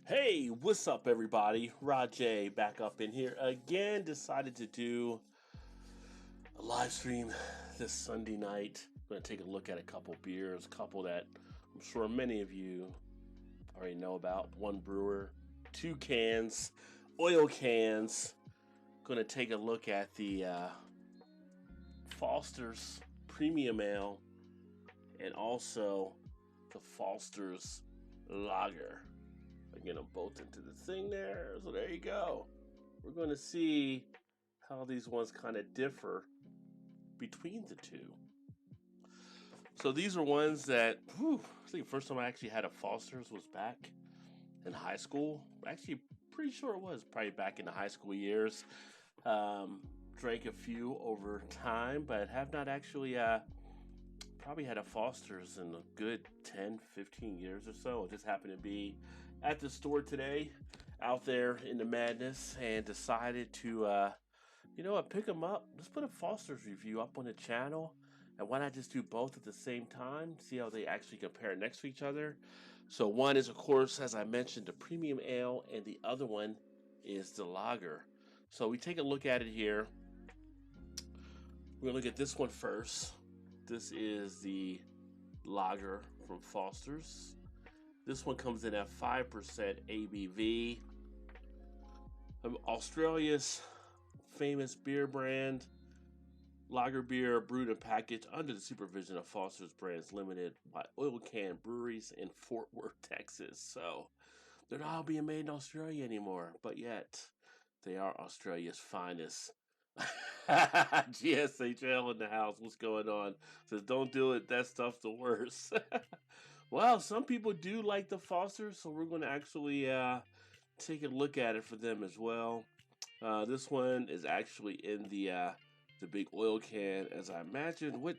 Hey, what's up, everybody? Rajay back up in here again. Decided to do a live stream this Sunday night. I'm going to take a look at a couple beers, a couple that I'm sure many of you already know about. One brewer, two cans, oil cans. Going to take a look at the Foster's Premium Ale and also the Foster's Lager. Again, them both into the thing there. So there you go. We're going to see how these ones kind of differ between the two. So these are ones that, I think the first time I actually had a Foster's was back in high school. Actually, pretty sure it was probably back in the high school years. Drank a few over time, but have not actually probably had a Foster's in a good 10, 15 years or so. It just happened to be at the store today, out there in the madness, and decided to, pick them up. Let's put a Foster's review up on the channel. And why not just do both at the same time? See how they actually compare next to each other. So one is, of course, as I mentioned, the premium ale, and the other one is the lager. So we take a look at it here. We're going to look at this one first. This is the lager from Foster's. This one comes in at 5% ABV. Australia's famous beer brand. Lager beer brewed and packaged under the supervision of Foster's Brands Limited by Oil Can Breweries in Fort Worth, Texas. So they're not being made in Australia anymore, but yet they are Australia's finest. GSHL in the house. What's going on? Says don't do it. That stuff's the worst. Well, some people do like the Foster, so we're going to actually take a look at it for them as well. This one is actually in the big oil can, as I imagined. What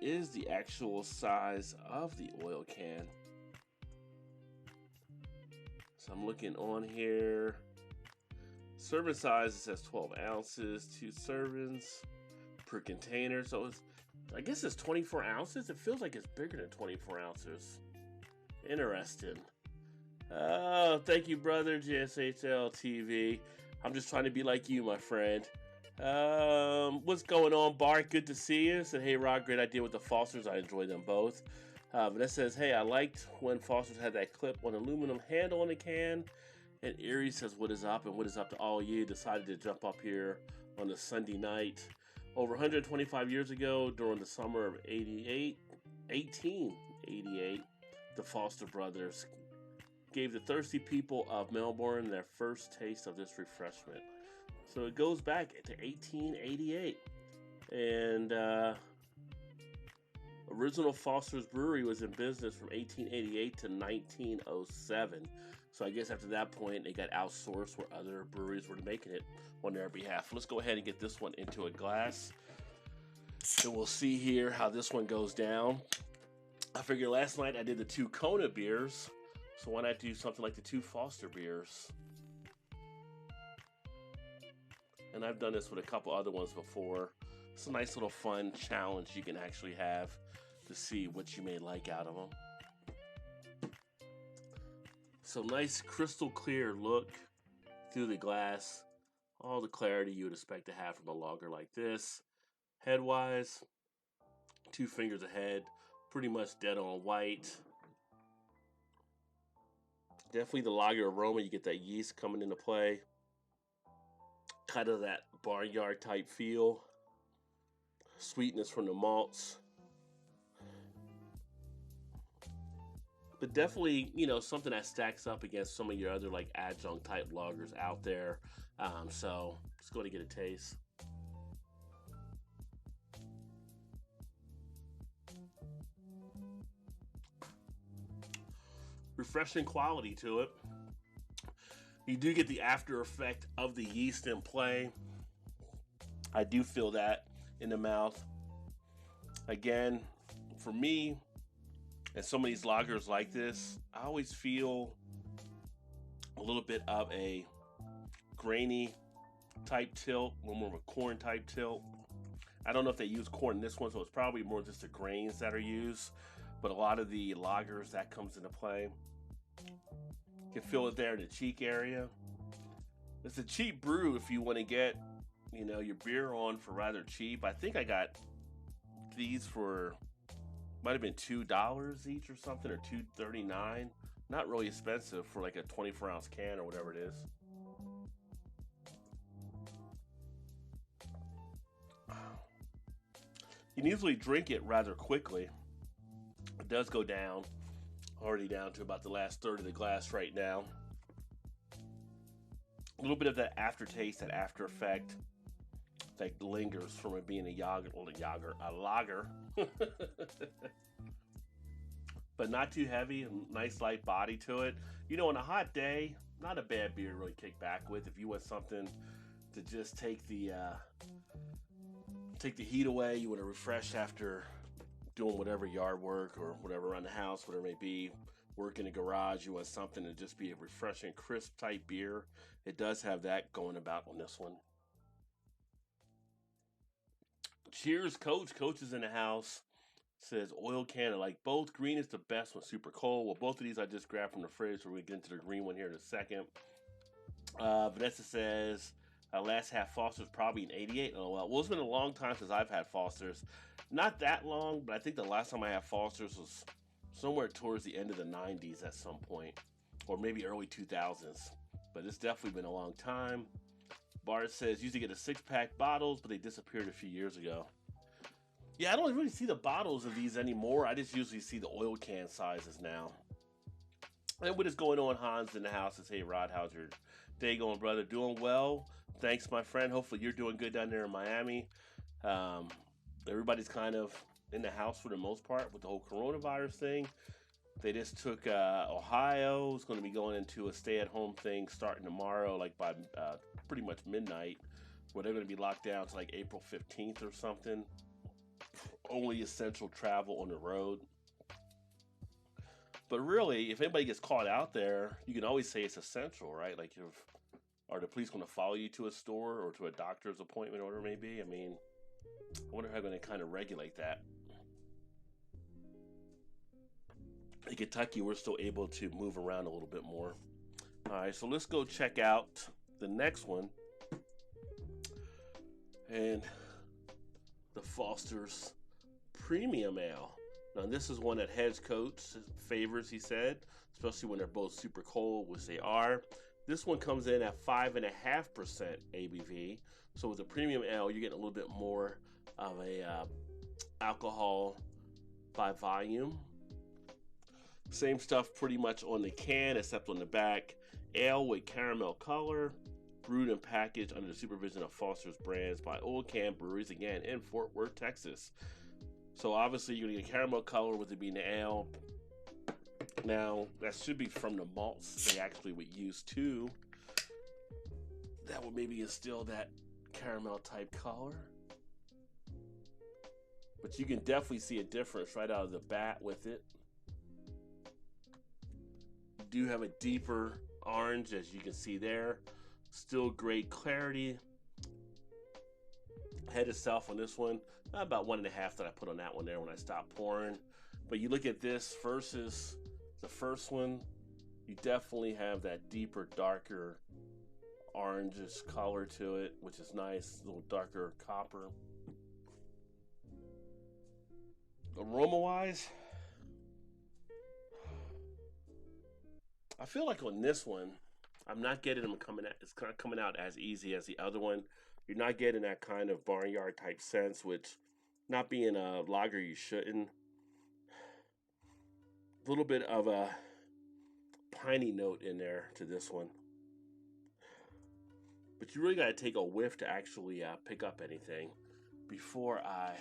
is the actual size of the oil can? So I'm looking on here. Serving size, it says 12 ounces, 2 servings per container. So I guess it's 24 ounces. It feels like it's bigger than 24 ounces. Interesting. Oh, thank you, brother, GSHL TV. I'm just trying to be like you, my friend. What's going on, Bart? Good to see you. Said, hey, Rock, great idea with the Fosters. I enjoy them both. Vanessa says, hey, I liked when Foster's had that clip on aluminum handle on the can. And Erie says, what is up? And what is up to all you? Decided to jump up here on a Sunday night. Over 125 years ago, during the summer of 1888, the Foster brothers gave the thirsty people of Melbourne their first taste of this refreshment. So it goes back to 1888. And original Foster's Brewery was in business from 1888 to 1907. So I guess after that point, they got outsourced where other breweries were making it on their behalf. Let's go ahead and get this one into a glass. And we'll see here how this one goes down. I figured last night I did the 2 Kona beers. So why not do something like the 2 Foster beers? And I've done this with a couple other ones before. It's a nice little fun challenge you can actually have to see what you may like out of them. So nice crystal clear look through the glass. All the clarity you would expect to have from a lager like this. Headwise, 2 fingers ahead, pretty much dead on white. Definitely the lager aroma, you get that yeast coming into play. Kind of that barnyard type feel. Sweetness from the malts. But definitely, something that stacks up against some of your other like adjunct type lagers out there. So let's go to get a taste. Refreshing quality to it. You do get the after effect of the yeast in play. I do feel that in the mouth. Again, for me, and some of these lagers like this, I always feel a little bit of a grainy type tilt, a little more of a corn type tilt. I don't know if they use corn in this one, so it's probably more just the grains that are used, but a lot of the lagers that comes into play. You can feel it there in the cheek area. It's a cheap brew if you want to get, your beer on for rather cheap. I think I got these for might have been $2 each or something, or $2.39. Not really expensive for like a 24-ounce can or whatever it is. You can easily drink it rather quickly. It does go down, already down to about the last third of the glass right now. A little bit of that aftertaste, that after effect, that lingers from it being a lager. But not too heavy, nice light body to it. On a hot day, not a bad beer to really kick back with. If you want something to just take the heat away, you want to refresh after doing whatever yard work or whatever around the house, whatever it may be, work in the garage, you want something to just be a refreshing, crisp type beer. It does have that going about on this one. Cheers, Coach. Coach is in the house. Says oil can. I like both. Green is the best when super cold. Well, both of these I just grabbed from the fridge, so we'll get into the green one here in a second. Vanessa says last had Foster's probably in '88. Oh well, it's been a long time since I've had Foster's. Not that long, but I think the last time I had Foster's was somewhere towards the end of the '90s at some point, or maybe early 2000s. But it's definitely been a long time. Bart says usually get a 6-pack bottles, but they disappeared a few years ago. Yeah, I don't really see the bottles of these anymore. I just usually see the oil can sizes now. And what is going on? Hans in the house says, hey, Rod, how's your day going, brother? Doing well. Thanks, my friend. Hopefully you're doing good down there in Miami. Everybody's kind of in the house for the most part with the whole coronavirus thing. They just took Ohio. Is going to be going into a stay-at-home thing starting tomorrow, like by pretty much midnight, where they're going to be locked down to like April 15th or something. Only essential travel on the road. But really, if anybody gets caught out there, you can always say it's essential, right? Like, are the police going to follow you to a store or to a doctor's appointment or whatever it may be? I mean, I wonder how they're going to kind of regulate that. In Kentucky, we're still able to move around a little bit more. All right, so let's go check out the next one. And the Foster's Premium Ale. Now, this is one that Hedge Coach favors, he said, especially when they're both super cold, which they are. This one comes in at 5.5% ABV. So with the Premium Ale, you're getting a little bit more of a alcohol by volume. Same stuff pretty much on the can, except on the back. Ale with caramel color, brewed and packaged under the supervision of Foster's Brands by Old Can Breweries, again in Fort Worth, Texas. So obviously you're going to get caramel color with it being the ale. Now, that should be from the malts they actually would use too. That would maybe instill that caramel type color. But you can definitely see a difference right out of the bat with it. You do have a deeper orange, as you can see there. Still great clarity. Head itself on this one, about 1.5 that I put on that one there when I stopped pouring. But you look at this versus the first one, you definitely have that deeper, darker orangish color to it, which is nice. A little darker copper. Aroma wise, I feel like on this one, I'm not getting them it's kind of coming out as easy as the other one. You're not getting that kind of barnyard type sense, which, not being a lager, you shouldn't. A little bit of a piney note in there to this one. But you really got to take a whiff to actually pick up anything. Before I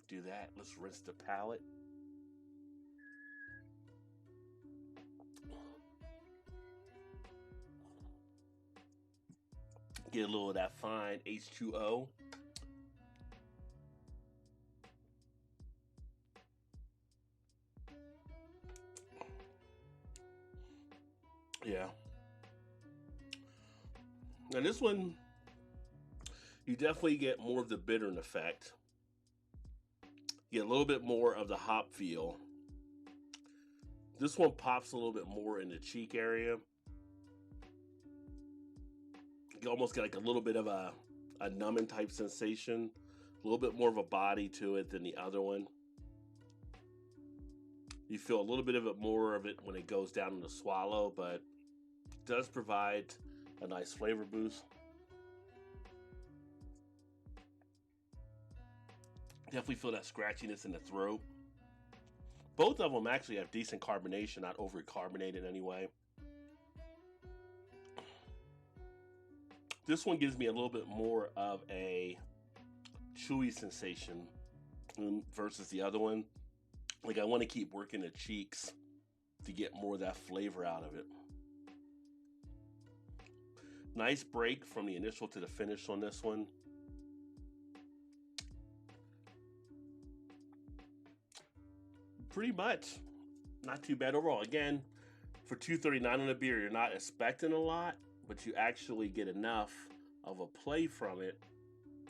do that, let's rinse the palate. Get a little of that fine H2O. Yeah. Now this one, you definitely get more of the bittern effect. You get a little bit more of the hop feel. This one pops a little bit more in the cheek area. You almost get like a little bit of a numbing type sensation, a little bit more of a body to it than the other one. You feel a little bit of it more of it when it goes down in the swallow, but it does provide a nice flavor boost. Definitely feel that scratchiness in the throat. Both of them actually have decent carbonation, not over carbonated anyway. This one gives me a little bit more of a chewy sensation versus the other one. Like I want to keep working the cheeks to get more of that flavor out of it. Nice break from the initial to the finish on this one. Pretty much not too bad overall. Again, for $2.39 on a beer, you're not expecting a lot, but you actually get enough of a play from it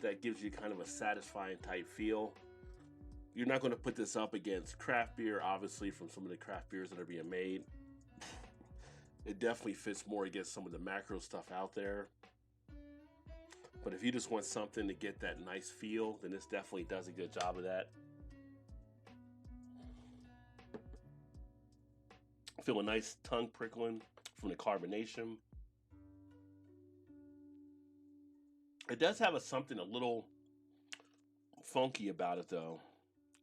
that gives you kind of a satisfying type feel. You're not going to put this up against craft beer, obviously, from some of the craft beers that are being made. It definitely fits more against some of the macro stuff out there. But if you just want something to get that nice feel, then this definitely does a good job of that. I feel a nice tongue prickling from the carbonation. It does have something a little funky about it, though,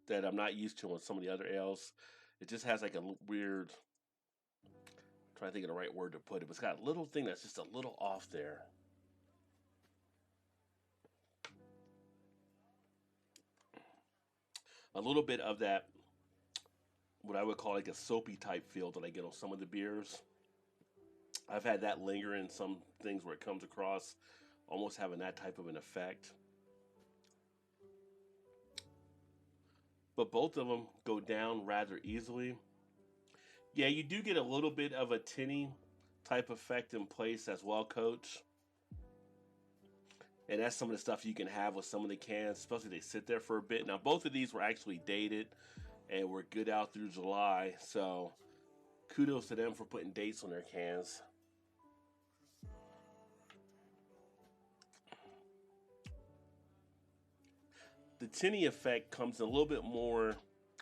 that I'm not used to on some of the other ales. It just has like a weird, I'm trying to think of the right word to put it, but it's got a little thing that's just a little off there. A little bit of that, what I would call like a soapy type feel that I get on some of the beers. I've had that linger in some things where it comes across almost having that type of an effect. But both of them go down rather easily. Yeah, you do get a little bit of a tinny type effect in place as well, Coach. And that's some of the stuff you can have with some of the cans, especially they sit there for a bit. Now, both of these were actually dated and were good out through July. So kudos to them for putting dates on their cans. The tinny effect comes a little bit more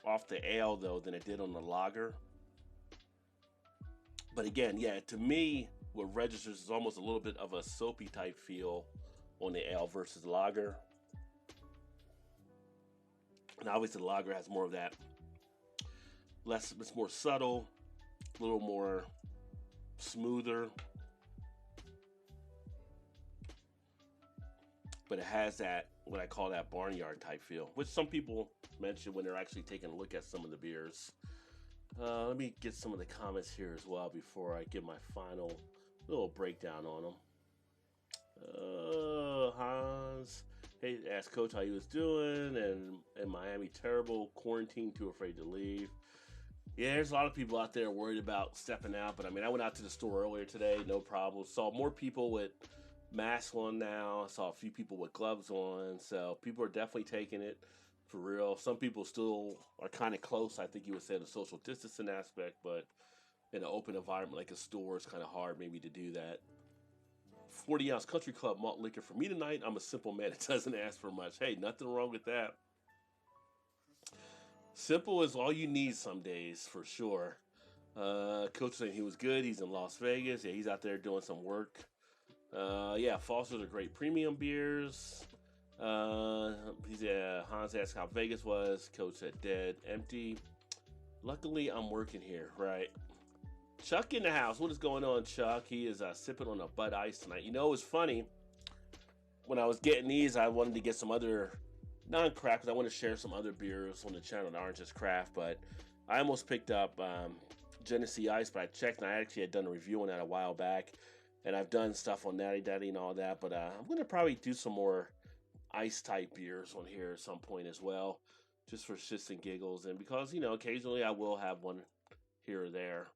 off the ale, though, than it did on the lager. But again, yeah, to me, what registers is almost a little bit of a soapy type feel on the ale versus lager. And obviously the lager has more of that it's more subtle, a little more smoother. But it has that, what I call that barnyard type feel, which some people mention when they're actually taking a look at some of the beers. Let me get some of the comments here as well before I give my final little breakdown on them. Hans, hey, asked Coach how he was doing, and in Miami, terrible, quarantine, too afraid to leave. Yeah, there's a lot of people out there worried about stepping out, but I mean, I went out to the store earlier today, no problem. Saw more people with masks on now. I saw a few people with gloves on, so people are definitely taking it for real. Some people still are kind of close. I think you would say the social distancing aspect, but in an open environment like a store, it's kind of hard maybe to do that. 40-ounce Country Club malt liquor for me tonight. I'm a simple man that doesn't ask for much. Hey, nothing wrong with that. Simple is all you need some days, for sure. Coach saying he was good. He's in Las Vegas. Yeah, he's out there doing some work. Yeah, Foster's are great premium beers. Hans asked how Vegas was. Coach said dead, empty. Luckily, I'm working here, right? Chuck in the house. What is going on, Chuck? He is sipping on a Bud Ice tonight. You know, it was funny. When I was getting these, I wanted to get some other non-craft because I want to share some other beers on the channel that aren't just craft. But I almost picked up Genesee Ice, but I checked and I actually had done a review on that a while back. And I've done stuff on Natty Daddy and all that. But I'm going to probably do some more ice-type beers on here at some point as well. Just for shits and giggles. And because, you know, occasionally I will have one here or there.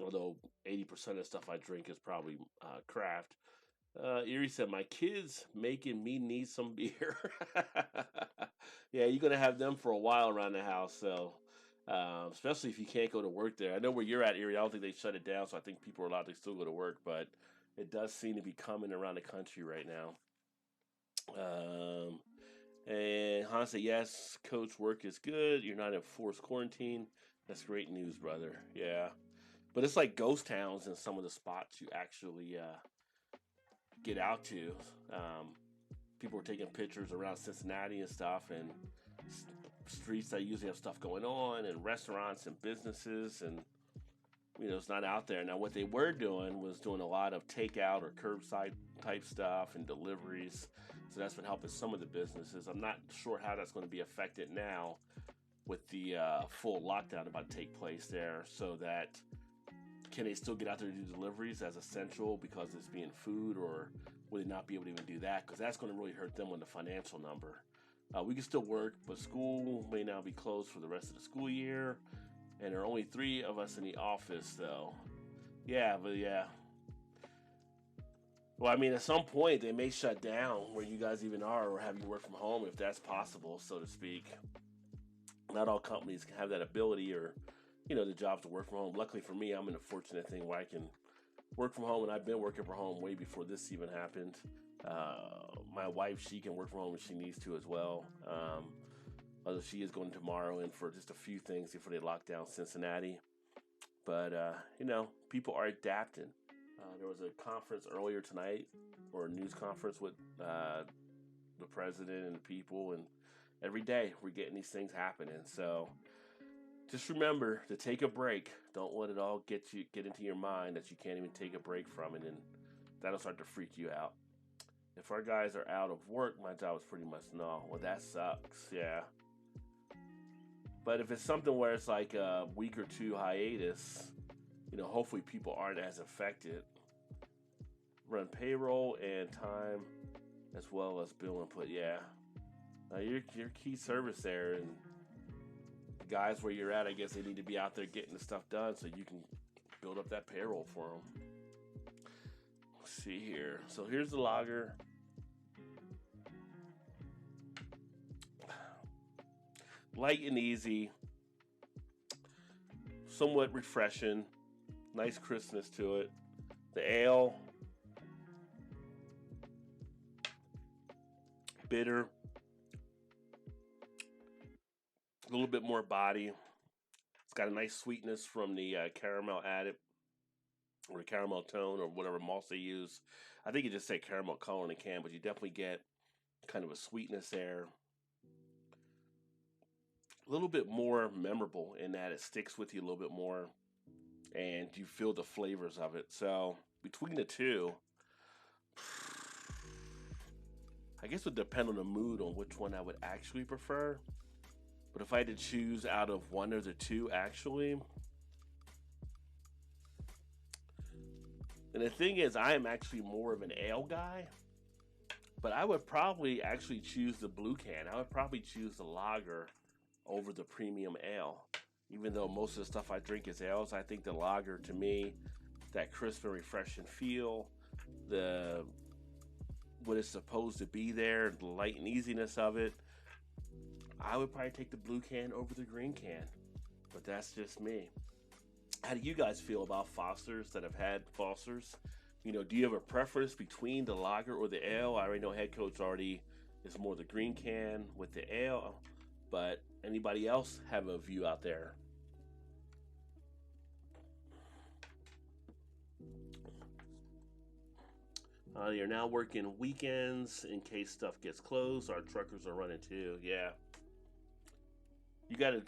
Although 80% of the stuff I drink is probably craft. Erie said, my kids making me need some beer. Yeah, you're going to have them for a while around the house. So especially if you can't go to work there. I know where you're at, Erie. I don't think they shut it down, so I think people are allowed to still go to work, but it does seem to be coming around the country right now. Um, and Han said, yes, coach, work is good. You're not in forced quarantine. That's great news, brother. Yeah. But it's like ghost towns in some of the spots you actually get out to. Um, People were taking pictures around Cincinnati and stuff, and streets that usually have stuff going on, and restaurants and businesses, and it's not out there. Now, what they were doing was doing a lot of takeout or curbside type stuff and deliveries. So that's been helping some of the businesses. I'm not sure how that's going to be affected now with the full lockdown about to take place there. So that can they still get out there to do deliveries as essential because it's being food, or will they not be able to even do that? Because that's going to really hurt them on the financial number. We can still work, but school may now be closed for the rest of the school year. And there are only 3 of us in the office, though. Yeah, but yeah. Well, I mean, at some point, they may shut down where you guys even are, or have you work from home if that's possible, so to speak. Not all companies can have that ability, or, the jobs to work from home. Luckily for me, I'm in a fortunate thing where I can work from home, and I've been working from home way before this even happened. My wife, she can work from home if she needs to as well. Although she is going tomorrow in for just a few things before they lock down Cincinnati. But, people are adapting. There was a conference earlier tonight, or a news conference with the president and the people, and every day we're getting these things happening. So just remember to take a break. Don't let it all get into your mind that you can't even take a break from it, and that'll start to freak you out. If our guys are out of work, my job is pretty much no. Well, that sucks. Yeah. But if it's something where it's like a week or 2 hiatus, hopefully people aren't as affected. Run payroll and time as well as bill input. Yeah. Your key service there, and the guys where you're at, I guess they need to be out there getting the stuff done so you can build up that payroll for them. Let's see here. So here's the lager. Light and easy, somewhat refreshing, nice crispness to it. The ale, bitter, a little bit more body. It's got a nice sweetness from the caramel added, or the caramel tone, or whatever malts they use. I think you just say caramel color in the can, but you definitely get kind of a sweetness there. A little bit more memorable in that it sticks with you a little bit more, and you feel the flavors of it. So between the two, I guess it would depend on the mood on which one I would actually prefer. But if I had to choose out of one or the two, actually, and the thing is, I am actually more of an ale guy, but I would probably actually choose the blue can. I would probably choose the lager over the premium ale. Even though most of the stuff I drink is ales, I think the lager, to me, that crisp and refreshing feel, what it's supposed to be there, the light and easiness of it, I would probably take the blue can over the green can. But that's just me. How do you guys feel about Foster's that have had Foster's? Do you have a preference between the lager or the ale? I already know head coach already is more the green can with the ale, but anybody else have a view out there? You're now working weekends in case stuff gets closed. Our truckers are running too. Yeah. You got to,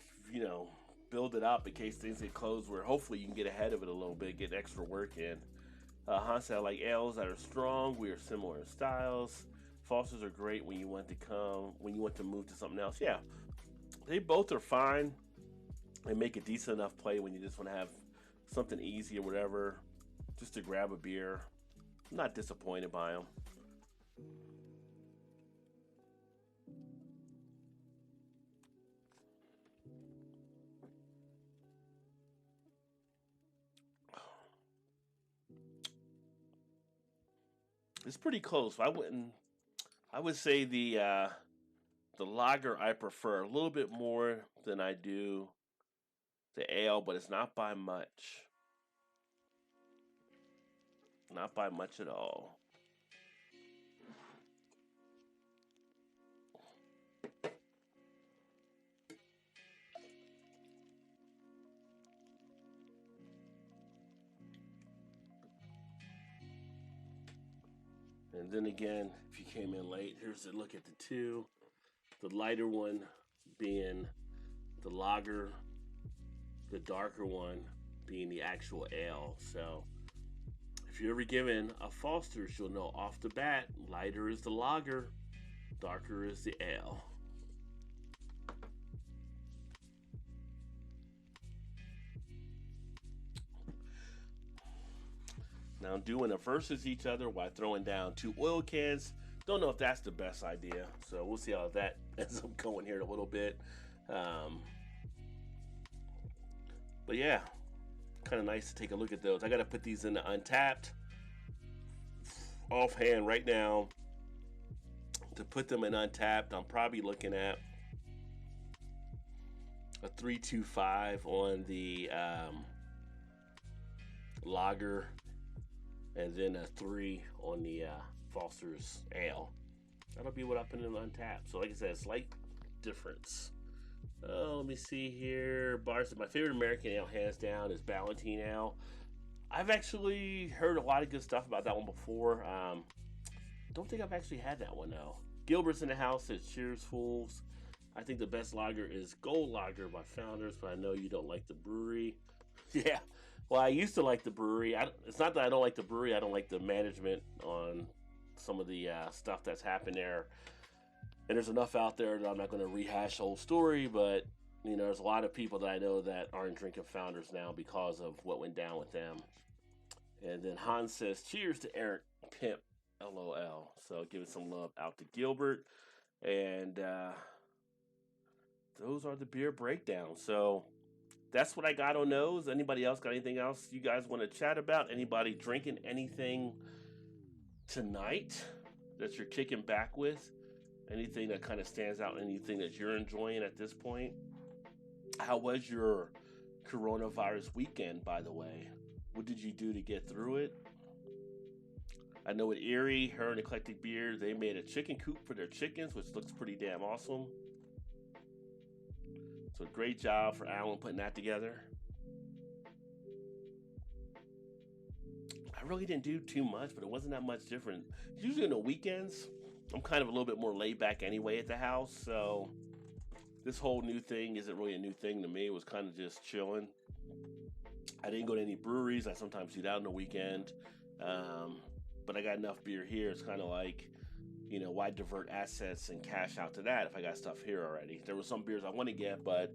build it up in case things get closed, where hopefully you can get ahead of it a little bit, get extra work in. Hans, I like ales that are strong. We are similar in styles. Foster's are great when you want to move to something else. Yeah. They both are fine. They make a decent enough play when you just want to have something easy or whatever, just to grab a beer. I'm not disappointed by them. It's pretty close. I would say the lager I prefer a little bit more than I do the ale, but it's not by much. Not by much at all. And then again, if you came in late, here's a look at the two. The lighter one being the lager, the darker one being the actual ale. So if you're ever given a Foster's, you'll know off the bat, lighter is the lager, darker is the ale. Now doing a versus each other while throwing down 2 oil cans, don't know if that's the best idea. So we'll see how that ends up going here in a little bit. But yeah, kind of nice to take a look at those. I got to put these in the Untapped. Offhand right now, to put them in Untapped, I'm probably looking at a 325 on the lager, and then a 3 on the Foster's ale. That'll be what I put in Untapped. So like I said, slight difference. Let me see here. Bars. My favorite American ale, hands down, is Ballantine Ale. I've actually heard a lot of good stuff about that one before. Don't think I've actually had that one though. Gilbert's in the house says, cheers, fools. I think the best lager is Gold Lager by Founders, but I know you don't like the brewery. Yeah, well, I used to like the brewery. It's not that I don't like the brewery. I don't like the management on some of the stuff that's happened there. And there's enough out there that I'm not going to rehash the whole story, but you know, there's a lot of people that I know that aren't drinking Founders now because of what went down with them. And then Hans says, cheers to Eric Pimp, LOL. So giving some love out to Gilbert. And those are the beer breakdowns. So that's what I got on those. Anybody else got anything else you guys want to chat about? Anybody drinking anything tonight that you're kicking back with? Anything that kind of stands out? Anything that you're enjoying at this point? How was your coronavirus weekend, by the way? What did you do to get through it? I know at Erie, her and Eclectic Beer, they made a chicken coop for their chickens, which looks pretty damn awesome. So great job for Alan putting that together. I really didn't do too much, but it wasn't that much different. Usually on the weekends, I'm kind of a little bit more laid back anyway at the house, so this whole new thing isn't really a new thing to me. It was kind of just chilling. I didn't go to any breweries. I sometimes eat out on the weekend, but I got enough beer here. It's kind of like, you know, why divert assets and cash out to that if I got stuff here already? There were some beers I want to get, but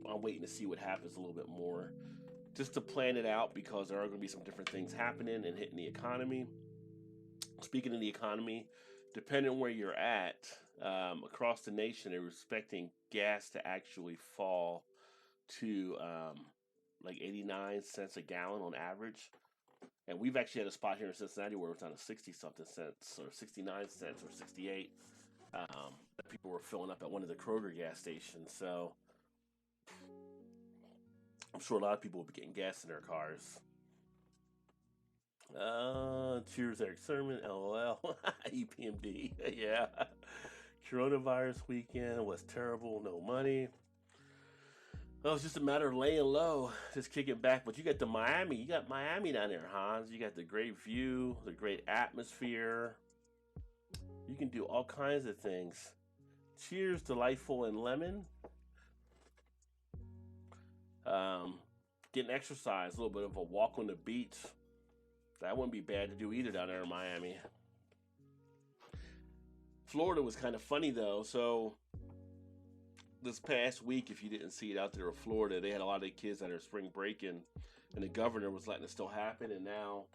I'm waiting to see what happens a little bit more, just to plan it out, because there are going to be some different things happening and hitting the economy. Speaking of the economy, depending on where you're at, across the nation, they're expecting gas to actually fall to like 89 cents a gallon on average. And we've actually had a spot here in Cincinnati where it was down to 60 something cents or 69 cents or 68. That people were filling up at one of the Kroger gas stations. So I'm sure a lot of people will be getting gas in their cars. Cheers, Eric Sermon, LOL, EPMD, yeah. Coronavirus weekend was terrible, no money. Well, it's just a matter of laying low, just kicking back. But you got Miami down there, Hans. You got the great view, the great atmosphere. You can do all kinds of things. Cheers, Delightful and Lemon. Getting exercise, a little bit of a walk on the beach. That wouldn't be bad to do either down there in Miami. Florida was kind of funny though. So this past week, if you didn't see it out there in Florida, they had a lot of the kids on their spring break, and the governor was letting it still happen. And now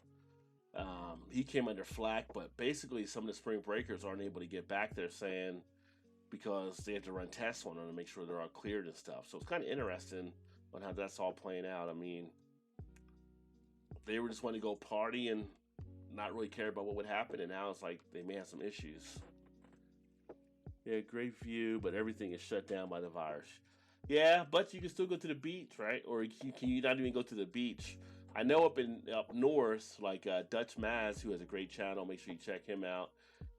he came under flack, but basically some of the spring breakers aren't able to get back there, saying because they have to run tests on them to make sure they're all cleared and stuff. So it's kind of interesting on how that's all playing out. I mean, they were just wanting to go party and not really care about what would happen, and now it's like they may have some issues. Yeah, great view, but everything is shut down by the virus. Yeah, but you can still go to the beach, right? Or can you not even go to the beach? I know up north, like Dutch Maz, who has a great channel. Make sure you check him out.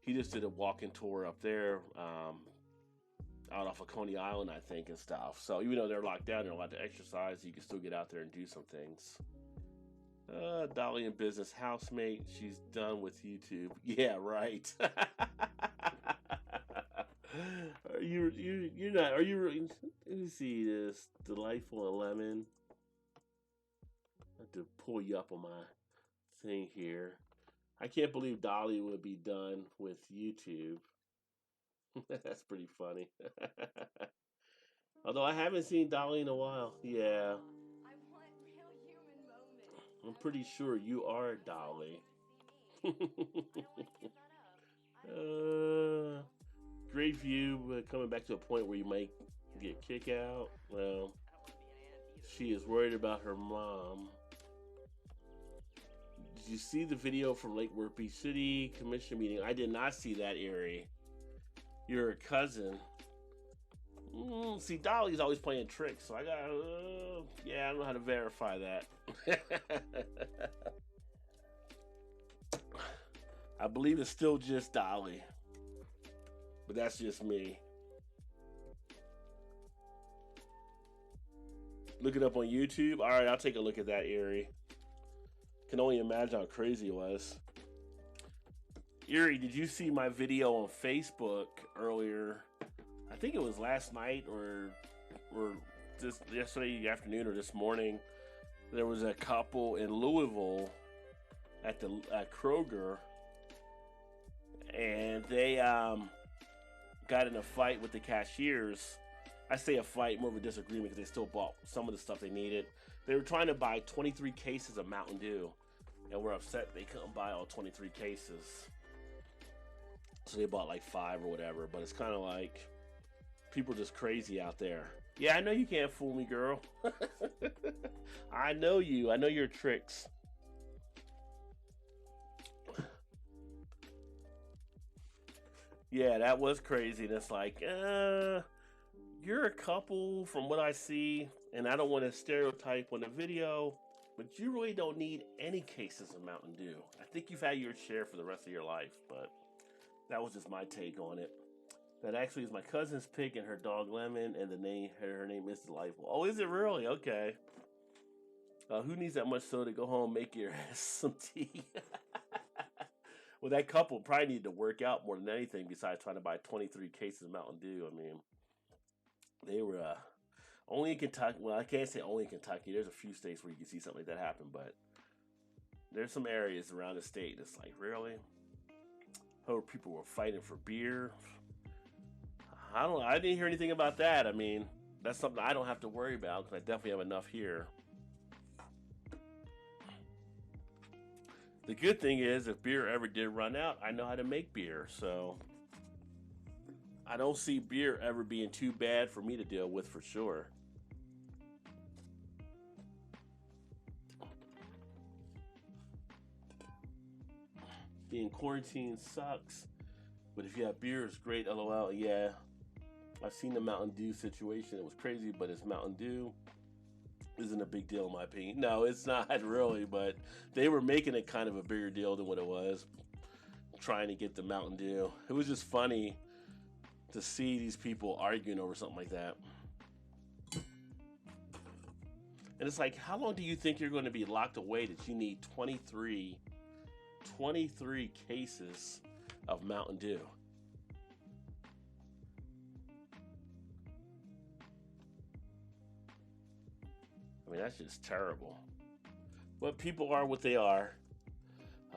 He just did a walking tour up there, out off of Coney Island, I think, and stuff. So even though they're locked down, they're allowed to exercise. You can still get out there and do some things. Dolly in business housemate. She's done with YouTube. Yeah, right. You're not. Are you? Let me see this delightful lemon. I have to pull you up on my thing here. I can't believe Dolly would be done with YouTube. That's pretty funny. Although I haven't seen Dolly in a while. Yeah, I'm pretty sure you are Dolly. uh, Great view, but coming back to a point where you might get kicked out. Well, she is worried about her mom. Did you see the video from Lake Worth Beach City Commission meeting? I did not see that, Erie. You're a cousin. See, Dolly's always playing tricks, so I gotta. Yeah, I don't know how to verify that. I believe it's still just Dolly, but that's just me. Look it up on YouTube. All right, I'll take a look at that, Erie. Can only imagine how crazy it was. Erie, did you see my video on Facebook earlier? I think it was last night or just yesterday afternoon or this morning. There was a couple in Louisville at Kroger, and they got in a fight with the cashiers. I say a fight, more of a disagreement, because they still bought some of the stuff they needed. They were trying to buy 23 cases of Mountain Dew, and were upset they couldn't buy all 23 cases. So they bought like 5 or whatever. But it's kind of like people are just crazy out there. Yeah, I know you can't fool me, girl. I know you. I know your tricks. Yeah, that was crazy. And it's like, you're a couple from what I see, and I don't want to stereotype on the video, but you really don't need any cases of Mountain Dew. I think you've had your share for the rest of your life, but that was just my take on it. That actually is my cousin's pig and her dog Lemon, and her name is Delightful. Oh, is it really? Okay. Who needs that much soda? Go home, make your ass some tea. Well, that couple probably needed to work out more than anything besides trying to buy 23 cases of Mountain Dew. I mean, they were only in Kentucky. Well, I can't say only in Kentucky. There's a few states where you can see something like that happen, but there's some areas around the state that's like, really? Oh, people were fighting for beer. I don't. I didn't hear anything about that. I mean, that's something I don't have to worry about because I definitely have enough here. The good thing is, if beer ever did run out, I know how to make beer, so I don't see beer ever being too bad for me to deal with for sure. Being quarantined sucks, but if you have beer, it's great. LOL. Yeah, I've seen the Mountain Dew situation. It was crazy, but it's Mountain Dew. Isn't a big deal in my opinion. No, it's not really, but they were making it kind of a bigger deal than what it was, trying to get the Mountain Dew. It was just funny to see these people arguing over something like that. And it's like, how long do you think you're going to be locked away that you need 23 cases of Mountain Dew? I mean, that's just terrible. But people are what they are.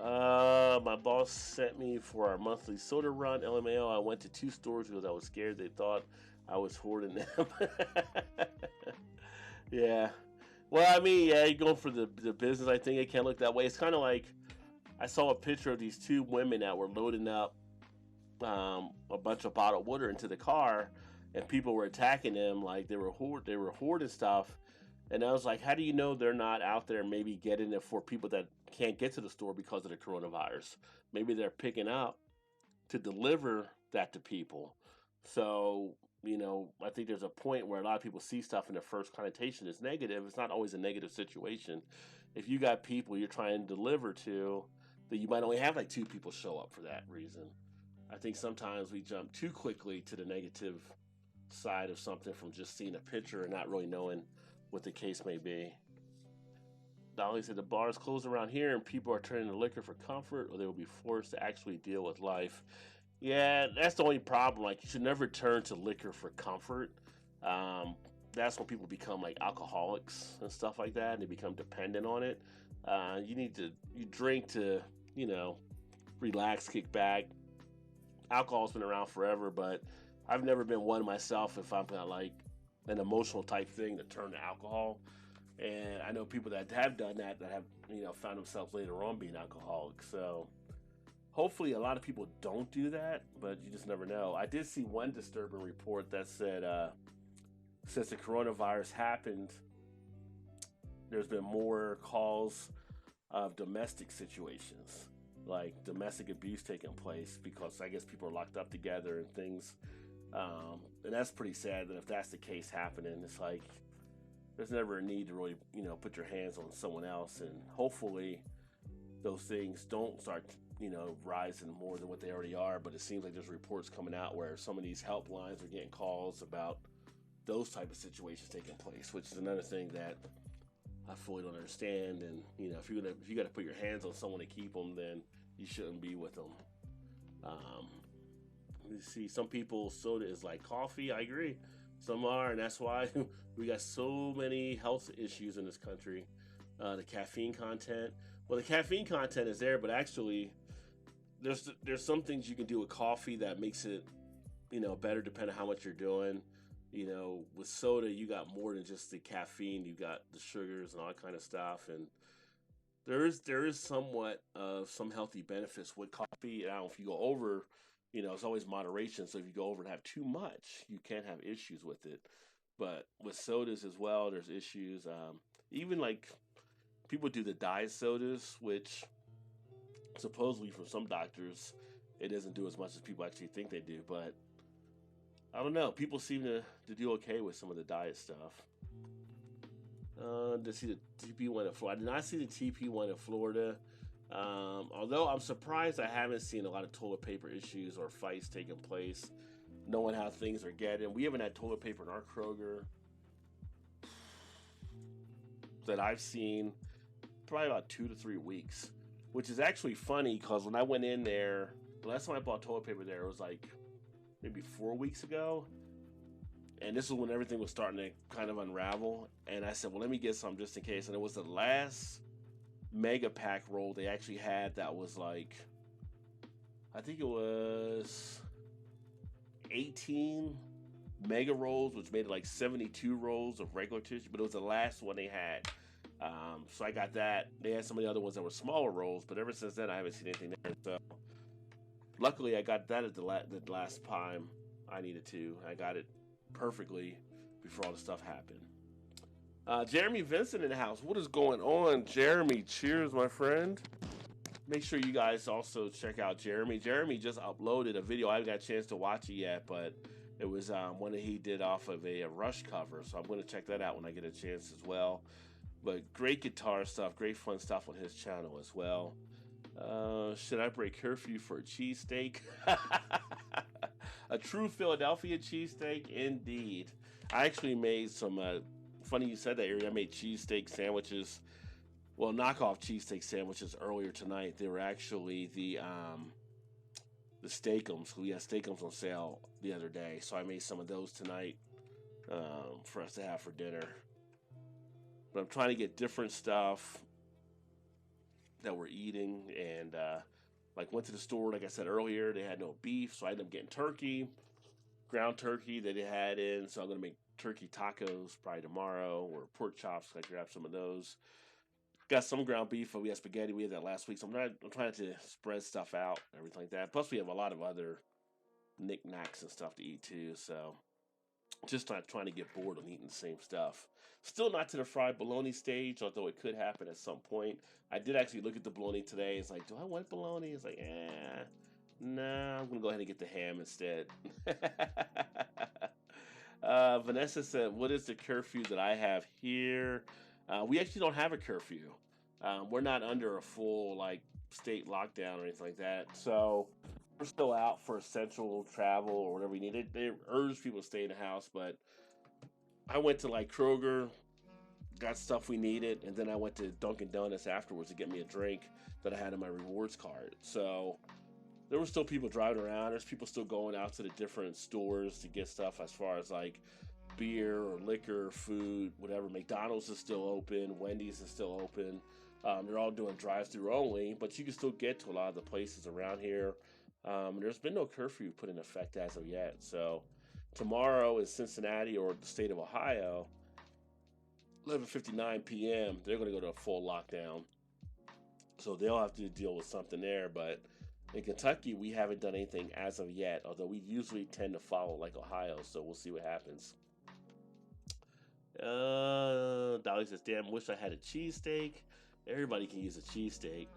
My boss sent me for our monthly soda run. LMAO. I went to 2 stores because I was scared they thought I was hoarding them. Yeah. Well, I mean, yeah, you're going for the business. I think it can look that way. It's kind of like I saw a picture of these 2 women that were loading up a bunch of bottled water into the car, and people were attacking them like they were hoarding stuff. And I was like, how do you know they're not out there maybe getting it for people that can't get to the store because of the coronavirus? Maybe they're picking up to deliver that to people. So I think there's a point where a lot of people see stuff and their first connotation is negative. It's not always a negative situation. If you got people you're trying to deliver to, then you might only have like two people show up for that reason. I think sometimes we jump too quickly to the negative side of something from just seeing a picture and not really knowing what the case may be. Dolly said the bars close around here and people are turning to liquor for comfort or they will be forced to actually deal with life. Yeah, that's the only problem. Like, you should never turn to liquor for comfort. Um, that's when people become like alcoholics and stuff like that, and they become dependent on it. You drink to, you know, relax, kick back. Alcohol's been around forever, but I've never been one myself. If I'm got like an emotional type thing to turn to alcohol, and I know people that have done that have found themselves later on being alcoholics. So hopefully, a lot of people don't do that, but you just never know. I did see one disturbing report that said since the coronavirus happened, there's been more calls of domestic situations, like domestic abuse taking place, because I guess people are locked up together and things. And that's pretty sad that if that's the case happening, it's like there's never a need to really, put your hands on someone else. And hopefully those things don't start rising more than what they already are. But it seems like there's reports coming out where some of these helplines are getting calls about those type of situations taking place, which is another thing that I fully don't understand. And if you got to put your hands on someone to keep them, then you shouldn't be with them. You see, some people soda is like coffee. I agree, some are, and that's why we got so many health issues in this country. The caffeine content. Well, the caffeine content is there, but actually, there's some things you can do with coffee that makes it, better depending on how much you're doing. With soda, you got more than just the caffeine. You got the sugars and all that kind of stuff, and there is somewhat of some healthy benefits with coffee. And I don't know if you go over, it's always moderation. So if you go over and have too much, you can have issues with it. But with sodas as well, there's issues. Even like people do the diet sodas, which supposedly from some doctors, it doesn't do as much as people actually think they do. But I don't know. People seem to do okay with some of the diet stuff. To see the TP one in Florida. I did not see the TP one in Florida. Although I'm surprised I haven't seen a lot of toilet paper issues or fights taking place, knowing how things are getting. We haven't had toilet paper in our Kroger that I've seen probably about 2 to 3 weeks, which is actually funny because when I went in there, the last time I bought toilet paper there was like maybe 4 weeks ago. And this was when everything was starting to kind of unravel. And I said, well, let me get some just in case. And it was the last mega pack roll they actually had that was like, I think it was 18 mega rolls, which made it like 72 rolls of regular tissue. But it was the last one they had. So I got that. They had some of the other ones that were smaller rolls. But ever since then, I haven't seen anything there. So luckily, I got that at the last time I needed to. I got it perfectly before all the stuff happened. Jeremy Vincent in the house. What is going on, Jeremy? Cheers, my friend. Make sure you guys also check out Jeremy. Jeremy just uploaded a video. I haven't got a chance to watch it yet, but it was one that he did off of a Rush cover, so I'm going to check that out when I get a chance as well. But great guitar stuff, great fun stuff on his channel as well. Should I break curfew for a cheesesteak? A true Philadelphia cheesesteak, indeed. I actually made some, funny you said that, Ari. I made cheesesteak sandwiches, well, knockoff cheesesteak sandwiches earlier tonight. They were actually the Steakums. We had Steakums on sale the other day, so I made some of those tonight for us to have for dinner. But I'm trying to get different stuff that we're eating, and like went to the store, like I said earlier, they had no beef, so I ended up getting turkey, ground turkey that they had in, so I'm going to make turkey tacos probably tomorrow, or pork chops, I grab some of those. Got some ground beef, but we had spaghetti, we had that last week, so I'm trying to spread stuff out, everything like that. Plus we have a lot of other knickknacks and stuff to eat too, so just not trying to get bored on eating the same stuff. Still not to the fried bologna stage, although it could happen at some point. I did actually look at the bologna today. It's like, do I want bologna? It's like, nah, I'm going to go ahead and get the ham instead. Vanessa said, "What is the curfew that I have here?" We actually don't have a curfew. We're not under a full like state lockdown or anything like that. So we're still out for essential travel or whatever we need. They urge people to stay in the house, but I went to like Kroger, got stuff we needed, and then I went to Dunkin' Donuts afterwards to get me a drink that I had in my rewards card. So there were still people driving around. There's people still going out to the different stores to get stuff as far as like beer or liquor, food, whatever. McDonald's is still open. Wendy's is still open. They're all doing drive-through only, but you can still get to a lot of the places around here. There's been no curfew put in effect as of yet. So tomorrow in Cincinnati or the state of Ohio, 11:59 p.m. They're going to go to a full lockdown. So they'll have to deal with something there. But in Kentucky, we haven't done anything as of yet, although we usually tend to follow like Ohio. So we'll see what happens. Dolly says, "Damn, wish I had a cheesesteak." Everybody can use a cheesesteak.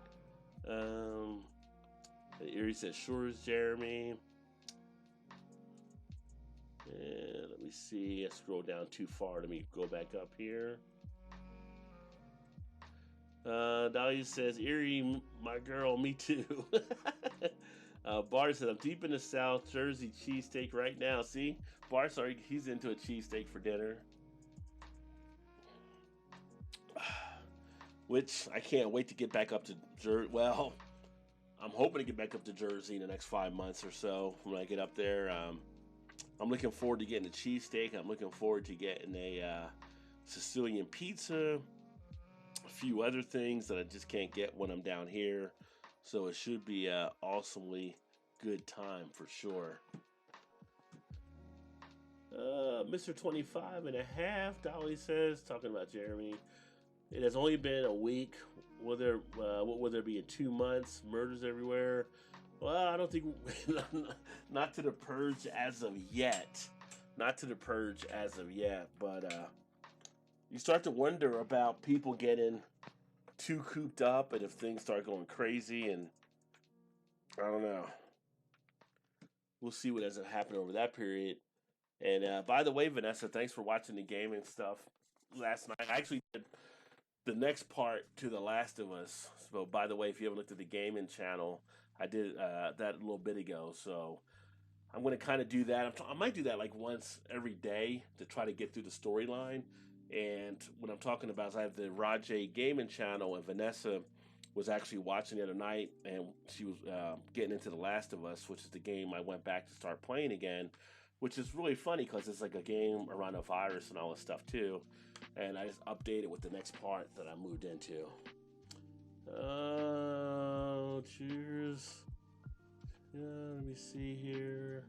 Erie says, "Sure is Jeremy." And let me see. I scroll down too far. Let me go back up here. Dolly says, "Erie, my girl, me too." Bart says, "I'm deep in the South Jersey cheesesteak right now." See, Bart's already, he's into a cheesesteak for dinner. Which I can't wait to get back up to Jersey. Well, I'm hoping to get back up to Jersey in the next 5 months or so when I get up there. I'm looking forward to getting a cheesesteak. I'm looking forward to getting a Sicilian pizza, a few other things that I just can't get when I'm down here. So it should be an awesomely good time for sure. Mr. 25 and a half, Dolly says, talking about Jeremy. It has only been a week. What will there be in 2 months? Murders everywhere. Well, I don't think, not to the purge as of yet. Not to the purge as of yet, but you start to wonder about people getting too cooped up and if things start going crazy, and I don't know. We'll see what has happened over that period. And by the way, Vanessa, thanks for watching the game and stuff last night. I actually did the next part to The Last of Us. So, by the way, if you haven't looked at the gaming channel, I did that a little bit ago. So, I'm going to kind of do that. I might do that like once every day to try to get through the storyline. And what I'm talking about is I have the Rajay gaming channel, and Vanessa was actually watching the other night, and she was getting into The Last of Us, which is the game I went back to start playing again, which is really funny because it's like a game around a virus and all this stuff too. And I just updated with the next part that I moved into. Cheers. Let me see here.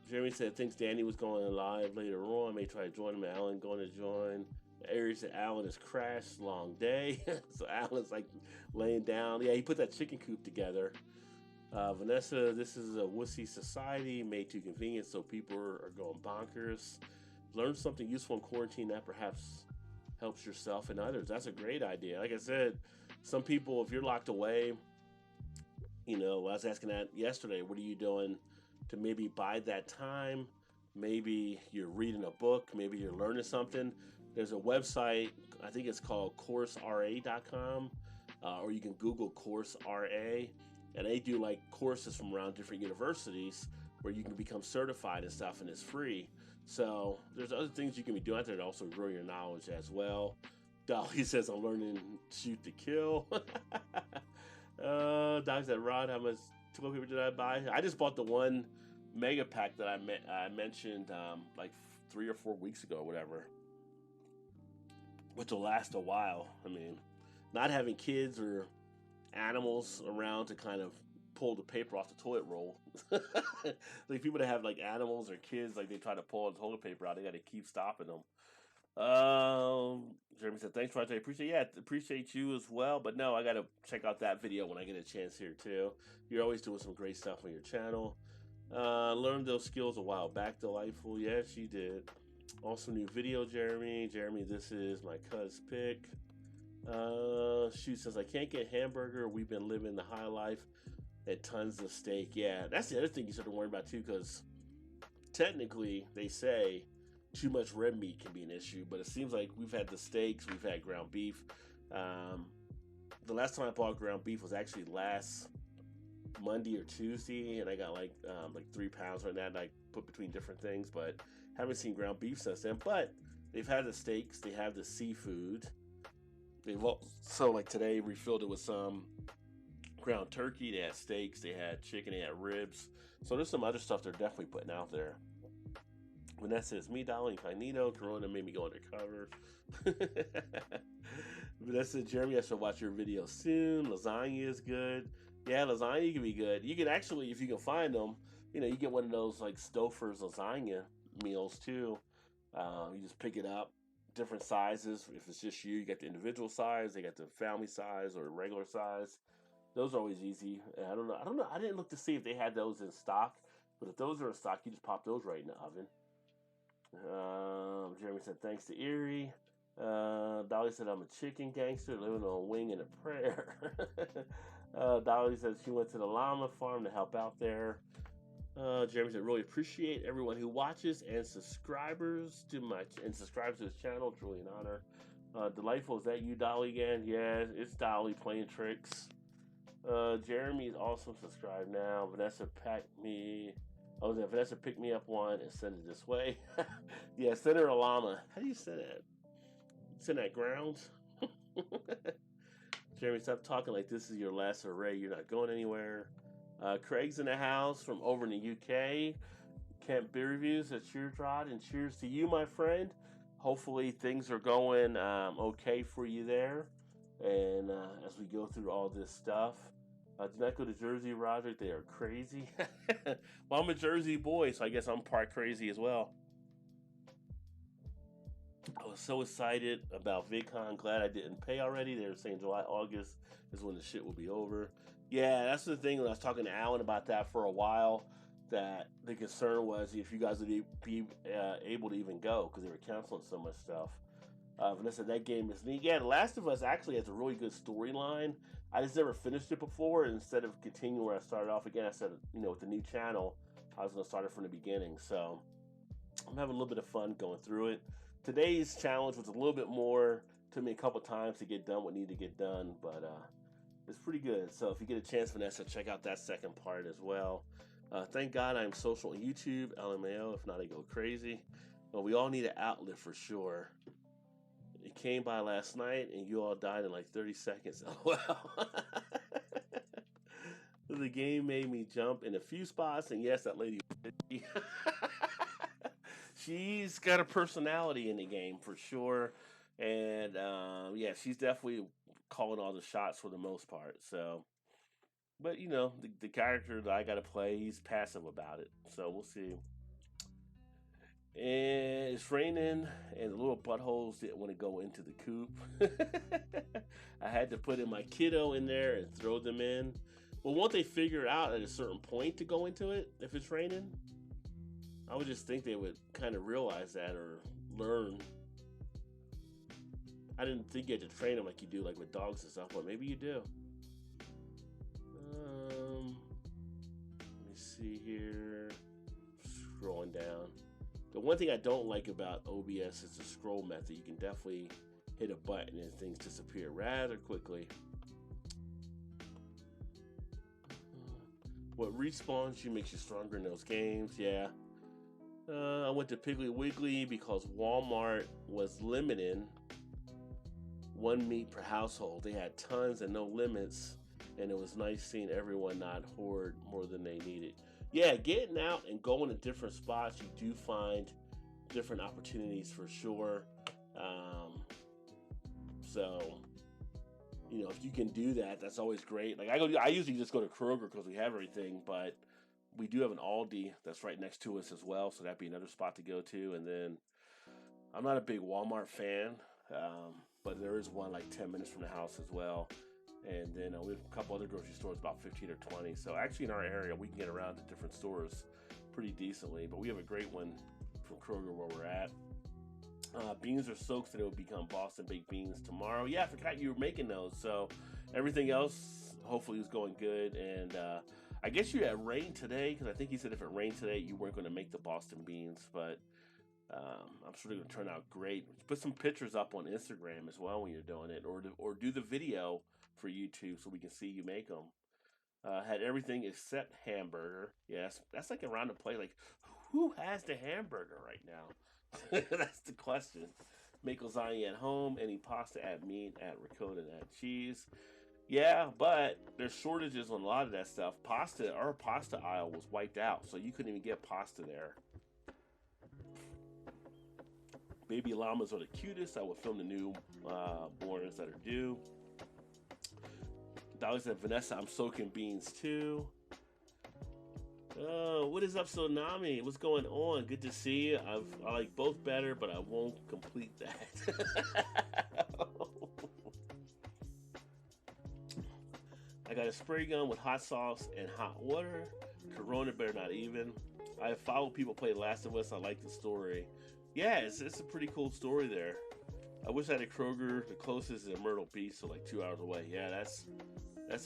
Jeremy said, thinks Danny was going live later on. May try to join him. Alan going to join. Aries said Alan has crashed. Long day. So Alan's like laying down. Yeah, he put that chicken coop together. Vanessa, this is a wussy society made too convenient, so people are going bonkers. Learn something useful in quarantine that perhaps helps yourself and others. That's a great idea. Like I said, some people, if you're locked away, you know, I was asking that yesterday, what are you doing to maybe buy that time? Maybe you're reading a book, maybe you're learning something. There's a website, I think it's called coursera.com, or you can Google Coursera, and they do like courses from around different universities where you can become certified and stuff, and it's free. So there's other things you can be doing out there to also grow your knowledge as well. Dolly says, I'm learning shoot to kill. Doc said, Rod, how much toilet paper did I buy? I just bought the one mega pack that I mentioned like 3 or 4 weeks ago or whatever, which will last a while. I mean, not having kids or animals around to kind of pull the paper off the toilet roll. Like people that have like animals or kids, like they try to pull the toilet paper out, they got to keep stopping them. Jeremy said, thanks, Roger. Appreciate you as well. But no, I got to check out that video when I get a chance here too. You're always doing some great stuff on your channel. Learned those skills a while back. Delightful. Yes, you did. Also, new video, Jeremy. Jeremy, this is my cuz pick. Shoot says, I can't get hamburger. We've been living the high life at tons of steak. Yeah, that's the other thing you start to worry about too, because technically, they say too much red meat can be an issue, but it seems like we've had the steaks, we've had ground beef. The last time I bought ground beef was actually last Monday or Tuesday, and I got like 3 pounds right now, and I put between different things, but haven't seen ground beef since then. But they've had the steaks, they have the seafood. They've also, like today, refilled it with some ground turkey. They had steaks, they had chicken, they had ribs. So there's some other stuff they're definitely putting out there. Vanessa, it's me, Dolly Incognito. Corona made me go undercover. Vanessa, Jeremy, I should watch your video soon. Lasagna is good. Yeah, lasagna can be good. You can actually, if you can find them, you get one of those like Stouffer's lasagna meals too. You just pick it up, different sizes. If it's just you got the individual size. They got the family size or regular size. Those are always easy. I don't know. I didn't look to see if they had those in stock. But if those are in stock, you just pop those right in the oven. Jeremy said, thanks to Erie. Dolly said, I'm a chicken gangster living on a wing and a prayer. Dolly said she went to the llama farm to help out there. Jeremy said, really appreciate everyone who watches and subscribes to his channel. Truly an honor. Delightful, is that you, Dolly, again? Yeah, it's Dolly playing tricks. Jeremy's also subscribed now. Vanessa Vanessa picked me up one and send it this way. Yeah, send her a llama. How do you send that? Send that ground? Jeremy, stop talking like this is your last array. You're not going anywhere. Craig's in the house from over in the UK. Kent BeerVentures, a cheers, Rod, and cheers to you, my friend. Hopefully things are going okay for you there. And as we go through all this stuff. Do not go to Jersey, Roger. They are crazy. Well, I'm a Jersey boy, so I guess I'm part crazy as well. I was so excited about VidCon. Glad I didn't pay already. They were saying July, August is when the shit will be over. Yeah, that's the thing. When I was talking to Alan about that for a while, that the concern was if you guys would be able to even go because they were canceling so much stuff. Vanessa, that game is neat. Yeah, The Last of Us actually has a really good storyline. I just never finished it before, and instead of continuing where I started off again, I said, with the new channel, I was going to start it from the beginning. So I'm having a little bit of fun going through it. Today's challenge was a little bit more, took me a couple times to get done what needed to get done, but it's pretty good. So if you get a chance, Vanessa, check out that second part as well. Thank God I'm social on YouTube, LMAO. If not, I go crazy. Well, we all need an outlet for sure. It came by last night, and you all died in like 30 seconds. Oh, well. The game made me jump in a few spots, and yes, that lady, she's got a personality in the game for sure. And yeah, she's definitely calling all the shots for the most part. So, but the character that I got to play, he's passive about it. So we'll see. And it's raining, and the little buttholes didn't want to go into the coop. I had to put in my kiddo in there and throw them in. Well, won't they figure out at a certain point to go into it if it's raining? I would just think they would kind of realize that or learn. I didn't think you had to train them like you do like with dogs and stuff, but maybe you do. Let me see here. Scrolling down. The one thing I don't like about OBS is the scroll method. You can definitely hit a button and things disappear rather quickly. What respawns you makes you stronger in those games. Yeah. I went to Piggly Wiggly because Walmart was limiting one meat per household. They had tons and no limits, and it was nice seeing everyone not hoard more than they needed. Yeah, getting out and going to different spots, you do find different opportunities for sure. So, if you can do that, that's always great. Like I usually just go to Kroger because we have everything, but we do have an Aldi that's right next to us as well, so that'd be another spot to go to. And then I'm not a big Walmart fan, but there is one like 10 minutes from the house as well. And then we have a couple other grocery stores, about 15 or 20. So actually in our area, we can get around to different stores pretty decently. But we have a great one from Kroger where we're at. Beans are soaked, so they'll become Boston baked beans tomorrow. Yeah, I forgot you were making those. So everything else hopefully is going good. And I guess you had rain today because I think you said if it rained today, you weren't going to make the Boston beans, but I'm sure they're going to turn out great. Put some pictures up on Instagram as well when you're doing it, or do the video for YouTube so we can see you make them. Had everything except hamburger. Yes, that's like around the plate. Like, who has the hamburger right now? That's the question. Make lasagna at home. Any pasta, add meat, add ricotta, add cheese. Yeah, but there's shortages on a lot of that stuff. Pasta, our pasta aisle was wiped out, so you couldn't even get pasta there. Baby llamas are the cutest. I will film the new borns that are due. Dolly said, Vanessa, I'm soaking beans too. What is up, Sonami? What's going on? Good to see you. I like both better, but I won't complete that. I got a spray gun with hot sauce and hot water. Corona better not even. I followed people play Last of Us. I like the story. Yeah, it's a pretty cool story there. I wish I had a Kroger. The closest is in Myrtle Beach, so like 2 hours away. Yeah, that's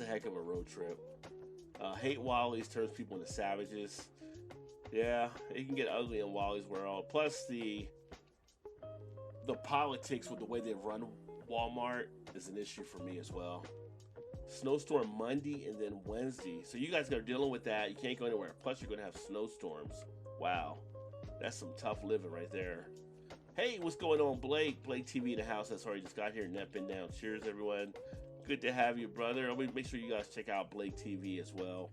a heck of a road trip. Hate Wally's turns people into savages. Yeah, it can get ugly in Wally's world. Plus the politics with the way they run Walmart is an issue for me as well. Snowstorm Monday and then Wednesday. So you guys are dealing with that. You can't go anywhere. Plus you're going to have snowstorms. Wow. That's some tough living right there. Hey, what's going on, Blake? Blake TV in the house. That's already just got here. Net been down. Cheers, everyone. Good to have you, brother. I'll make sure you guys check out Blake TV as well.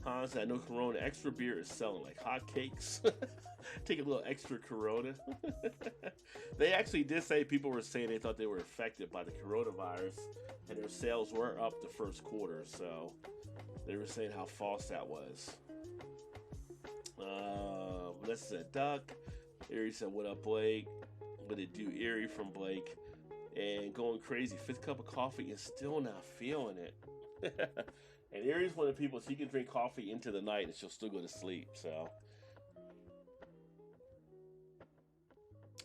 Hans, I know Corona Extra beer is selling like hotcakes. Take a little extra Corona. They actually did say people were saying they thought they were affected by the coronavirus, and their sales were up the first quarter. So they were saying how false that was. This is a duck. Erie said, "What up, Blake?" What it do, Erie from Blake? And going crazy. 5th cup of coffee and still not feeling it. And Erie's one of the people, she can drink coffee into the night and she'll still go to sleep. So,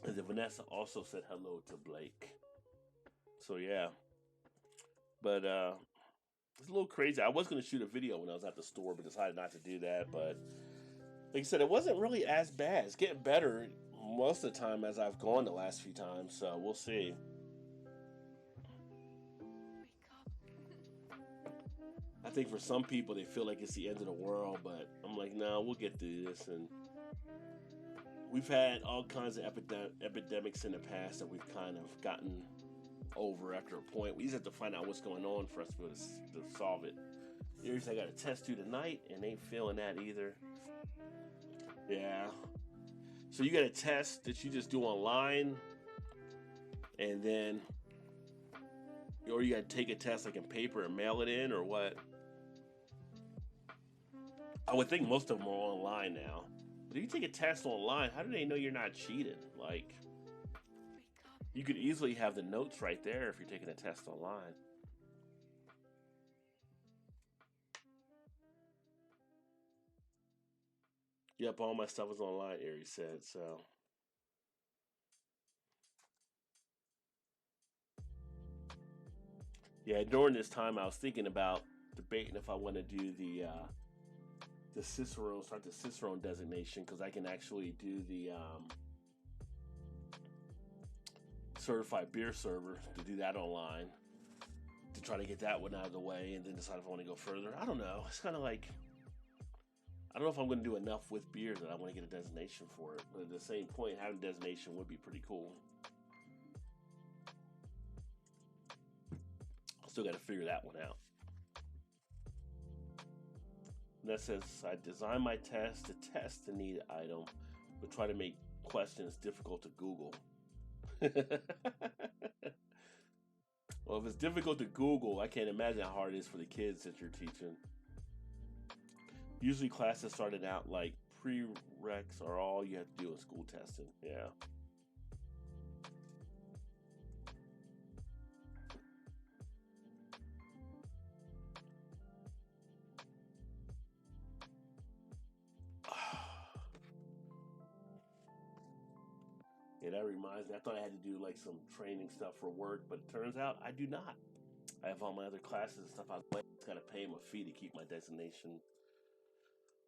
and then Vanessa also said hello to Blake. So yeah, but it's a little crazy. I was going to shoot a video when I was at the store, but decided not to do that. But like I said, it wasn't really as bad. It's getting better most of the time as I've gone the last few times. So we'll see. I think for some people they feel like it's the end of the world, but I'm like, no, we'll get through this. And we've had all kinds of epidemics in the past that we've kind of gotten over after a point. We just have to find out what's going on for us to be able to solve it. Here's I got a test due tonight and ain't feeling that either. Yeah. So you got a test that you just do online, and then, or you got to take a test like in paper and mail it in, or what? I would think most of them are online now. But if you take a test online, how do they know you're not cheating? Like, you could easily have the notes right there if you're taking a test online. Yep, all my stuff is online, Ari said, so. Yeah, during this time, I was thinking about debating if I want to do the Cicerone, start the Cicerone designation, because I can actually do the certified beer server, to do that online, to try to get that one out of the way, and then decide if I want to go further. I don't know. It's kind of like, I don't know if I'm going to do enough with beer that I want to get a designation for it. But at the same point, having a designation would be pretty cool. Still got to figure that one out. And that says, I designed my test to test the needed item, but try to make questions difficult to Google. Well, if it's difficult to Google, I can't imagine how hard it is for the kids that you're teaching. Usually classes started out like prereqs are all you have to do in school testing. Yeah. Yeah, that reminds me. I thought I had to do like some training stuff for work, but it turns out I do not. I have all my other classes and stuff. I just got to pay them a fee to keep my designation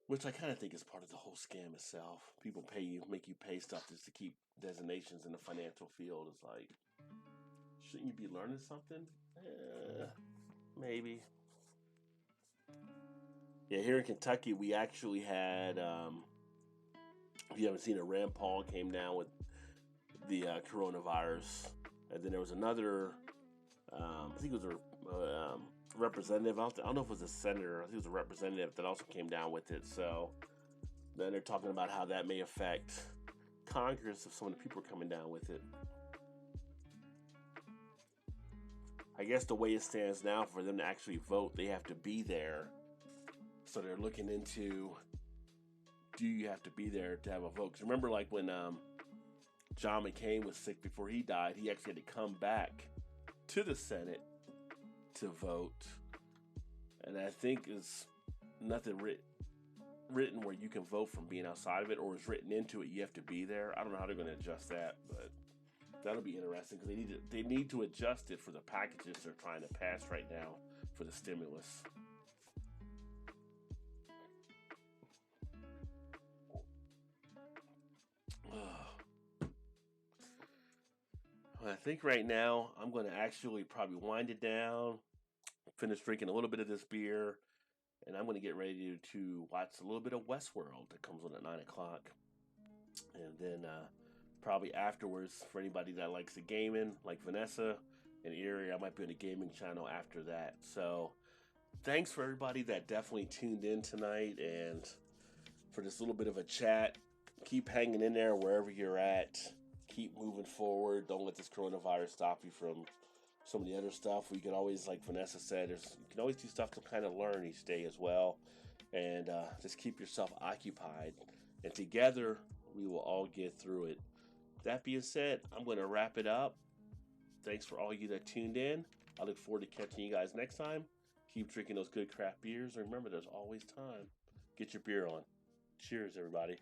which I kind of think is part of the whole scam itself. People pay you, make you pay stuff just to keep designations in the financial field. It's like, shouldn't you be learning something? Maybe. Yeah, here in Kentucky, we actually had, if you haven't seen it, Rand Paul came down with the coronavirus. And then there was another, I think it was a representative. I don't know if it was a senator. I think it was a representative that also came down with it. So then they're talking about how that may affect Congress if some of the people are coming down with it. I guess the way it stands now, for them to actually vote, they have to be there. So they're looking into, do you have to be there to have a vote? Because remember, like when John McCain was sick before he died, he actually had to come back to the Senate to vote. And I think it's nothing written where you can vote from being outside of it, or is written into it you have to be there. I don't know how they're going to adjust that, but that'll be interesting because they need to adjust it for the packages they're trying to pass right now for the stimulus. I think right now I'm going to actually probably wind it down, finish drinking a little bit of this beer, and I'm going to get ready to watch a little bit of Westworld that comes on at 9 o'clock. And then probably afterwards, for anybody that likes the gaming, like Vanessa and Erie, I might be on a gaming channel after that. So thanks for everybody that definitely tuned in tonight and for this little bit of a chat. Keep hanging in there wherever you're at. Keep moving forward. Don't let this coronavirus stop you from some of the other stuff. We can always, like Vanessa said, you can always do stuff to kind of learn each day as well. And just keep yourself occupied. And together, we will all get through it. That being said, I'm going to wrap it up. Thanks for all you that tuned in. I look forward to catching you guys next time. Keep drinking those good craft beers. And remember, there's always time. Get your beer on. Cheers, everybody.